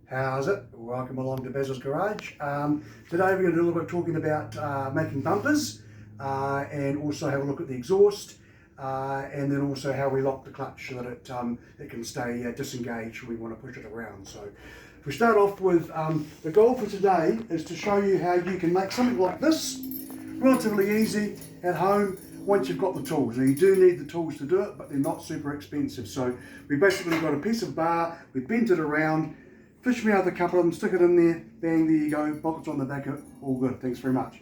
How's it? Welcome along to Baz's Garage. Today we're going to do a little bit talking about making bumpers and also have a look at the exhaust and then also how we lock the clutch so that it can stay disengaged when we want to push it around. So if we start off with the goal for today is to show you how you can make something like this relatively easy at home once you've got the tools. Now you do need the tools to do it, but they're not super expensive. So we basically got a piece of bar, we bent it around, fish me out a couple of them, stick it in there, bang, there you go, pockets on the back of it, all good, thanks very much.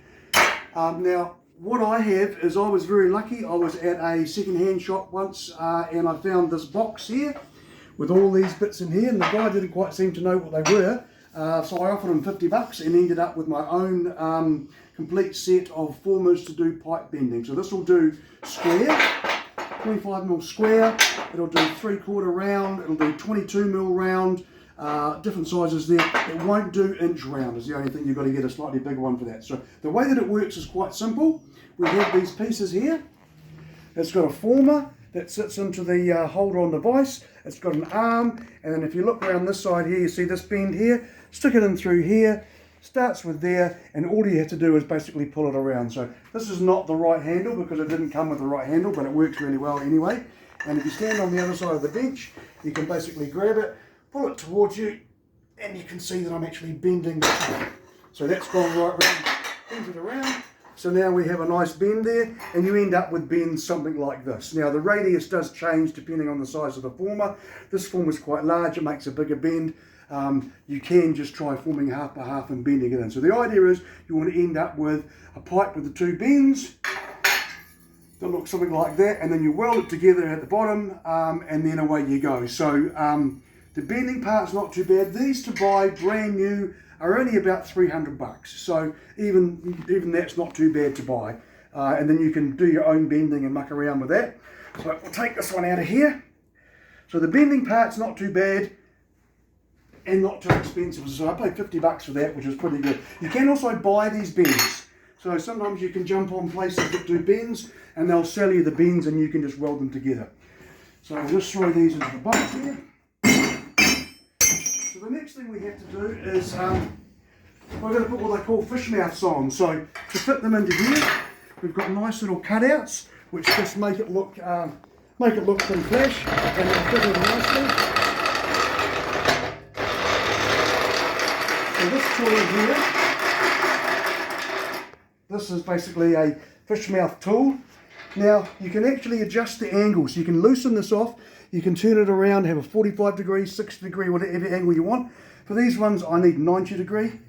Now, what I have is I was very lucky. I was at a second-hand shop once and I found this box here with all these bits in here, and the guy didn't quite seem to know what they were, so I offered him $50 and ended up with my own complete set of formers to do pipe bending. So this will do square, 25mm square, it'll do 3/4 round, it'll do 22mm round, different sizes there. It won't do inch round is the only thing. You've got to get a slightly bigger one for that. So the way that it works is quite simple. We have these pieces here. It's got a former that sits into the holder on the vise. It's got an arm, and then if you look around this side here, you see this bend here. Stick it in through here, starts with there, and all you have to do is basically pull it around. So this is not the right handle because it didn't come with the right handle, but it works really well anyway. And if you stand on the other side of the bench, you can basically grab it, pull it towards you, and you can see that I'm actually bending the top. So that's gone right round, bends it around. So now we have a nice bend there, and you end up with bends something like this. Now the radius does change depending on the size of the former. This former is quite large, it makes a bigger bend. You can just try forming half by half and bending it in. So the idea is you want to end up with a pipe with the two bends that looks something like that, and then you weld it together at the bottom, and then away you go. So the bending part's not too bad. These to buy brand new are only about $300. So even that's not too bad to buy. And then you can do your own bending and muck around with that. So we'll take this one out of here. So the bending part's not too bad and not too expensive. So I paid $50 for that, which is pretty good. You can also buy these bends. So sometimes you can jump on places that do bends and they'll sell you the bends and you can just weld them together. So I'll just throw these into the box here. So the next thing we have to do is we're going to put what they call fish mouths on. So to fit them into here, we've got nice little cutouts which just make it look pretty flash, and they'll fit in nicely. So this tool here, this is basically a fish mouth tool. Now you can actually adjust the angles. You can loosen this off, you can turn it around, have a 45 degree, 60 degree, whatever angle you want. For these ones I need 90 degree.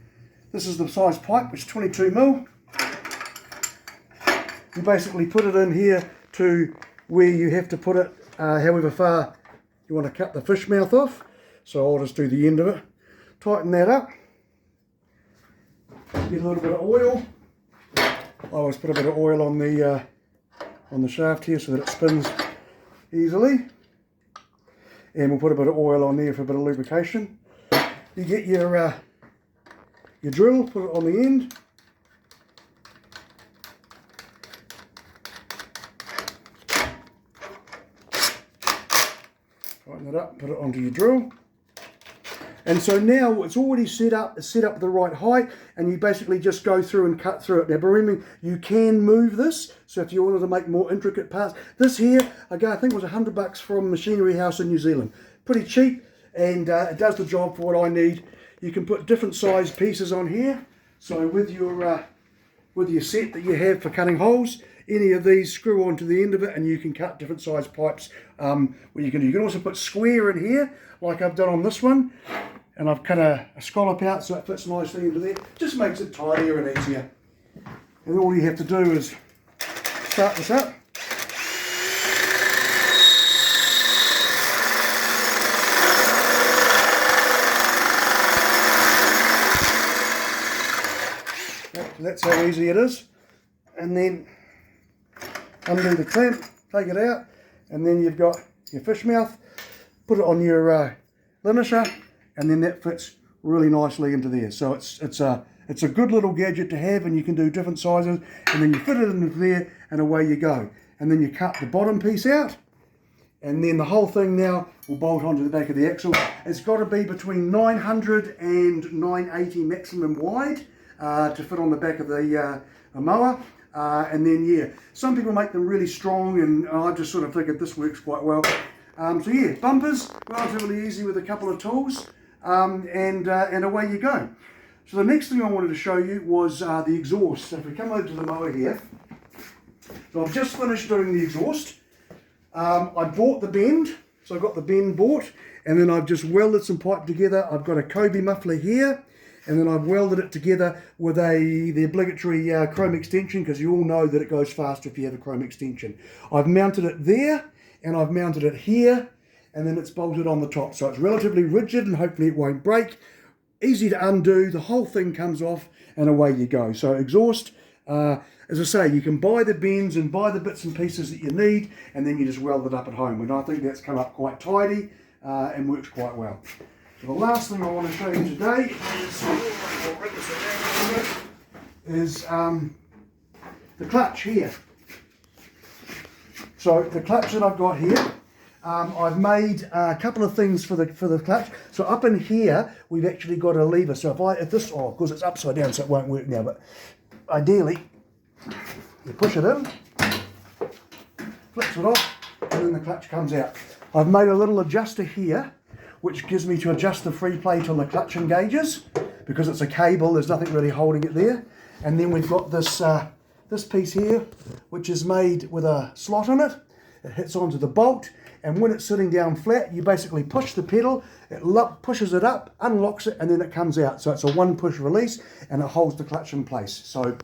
This is the size pipe, which is 22mm. You basically put it in here to where you have to put it, however far you want to cut the fish mouth off. So I'll just do the end of it. Tighten that up. Get a little bit of oil. I always put a bit of oil on the shaft here so that it spins easily. And we'll put a bit of oil on there for a bit of lubrication. You get your drill, put it on the end. Tighten it up, put it onto your drill. And so now it's already set up the right height, and you basically just go through and cut through it. Now remember, you can move this, so if you wanted to make more intricate parts. This here, I think it was $100 from Machinery House in New Zealand. Pretty cheap, and it does the job for what I need. You can put different size pieces on here. So with your set that you have for cutting holes, any of these screw onto the end of it, and you can cut different size pipes. What you can do, you can also put square in here, like I've done on this one. And I've cut a scallop out so it fits nicely into there. Just makes it tidier and easier. And all you have to do is start this up. That's how easy it is. And then undo the clamp, take it out, and then you've got your fish mouth. Put it on your linisher, and then that fits really nicely into there. So it's a good little gadget to have, and you can do different sizes, and then you fit it into there and away you go. And then you cut the bottom piece out, and then the whole thing now will bolt onto the back of the axle. It's got to be between 900 and 980 maximum wide to fit on the back of the mower. And then, yeah, some people make them really strong, and I just sort of figured this works quite well. So yeah, bumpers, relatively easy with a couple of tools, and away you go. So the next thing I wanted to show you was the exhaust. So if we come over to the mower here, so I've just finished doing the exhaust. I bought the bend, so I got the bend bought, and then I've just welded some pipe together. I've got a Kobe muffler here, and then I've welded it together with the obligatory chrome extension, because you all know that it goes faster if you have a chrome extension. I've mounted it there, and I've mounted it here, and then it's bolted on the top. So it's relatively rigid, and hopefully it won't break. Easy to undo, the whole thing comes off, and away you go. So exhaust, as I say, you can buy the bends and buy the bits and pieces that you need, and then you just weld it up at home. And I think that's come up quite tidy and works quite well. So the last thing I want to show you today is the clutch here. So the clutch that I've got here, I've made a couple of things for the clutch. So up in here, we've actually got a lever. So if this, of course it's upside down, so it won't work now, but ideally, you push it in, flips it off, and then the clutch comes out. I've made a little adjuster here, which gives me to adjust the free play till the clutch engages, because it's a cable, there's nothing really holding it there. And then we've got this this piece here, which is made with a slot in it. It hits onto the bolt, and when it's sitting down flat, you basically push the pedal, it pushes it up, unlocks it, and then it comes out. So it's a one push release, and it holds the clutch in place. So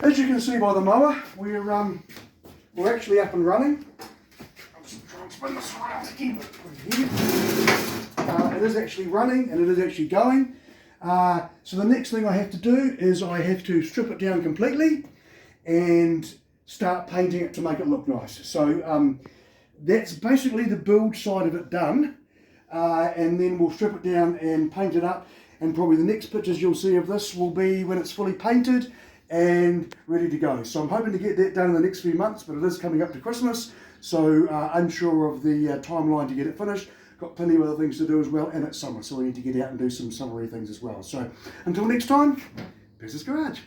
as you can see by the mower, we're actually up and running. I'll just try and spin this around to keep it. It is actually running, and it is actually going. So the next thing I have to do is I have to strip it down completely and start painting it to make it look nice. So that's basically the build side of it done, and then we'll strip it down and paint it up, and probably the next pictures you'll see of this will be when it's fully painted and ready to go. So I'm hoping to get that done in the next few months, but it is coming up to Christmas, so unsure of the timeline to get it finished. Got plenty of other things to do as well, and it's summer, so we need to get out and do some summery things as well. So until next time, Bez's Garage.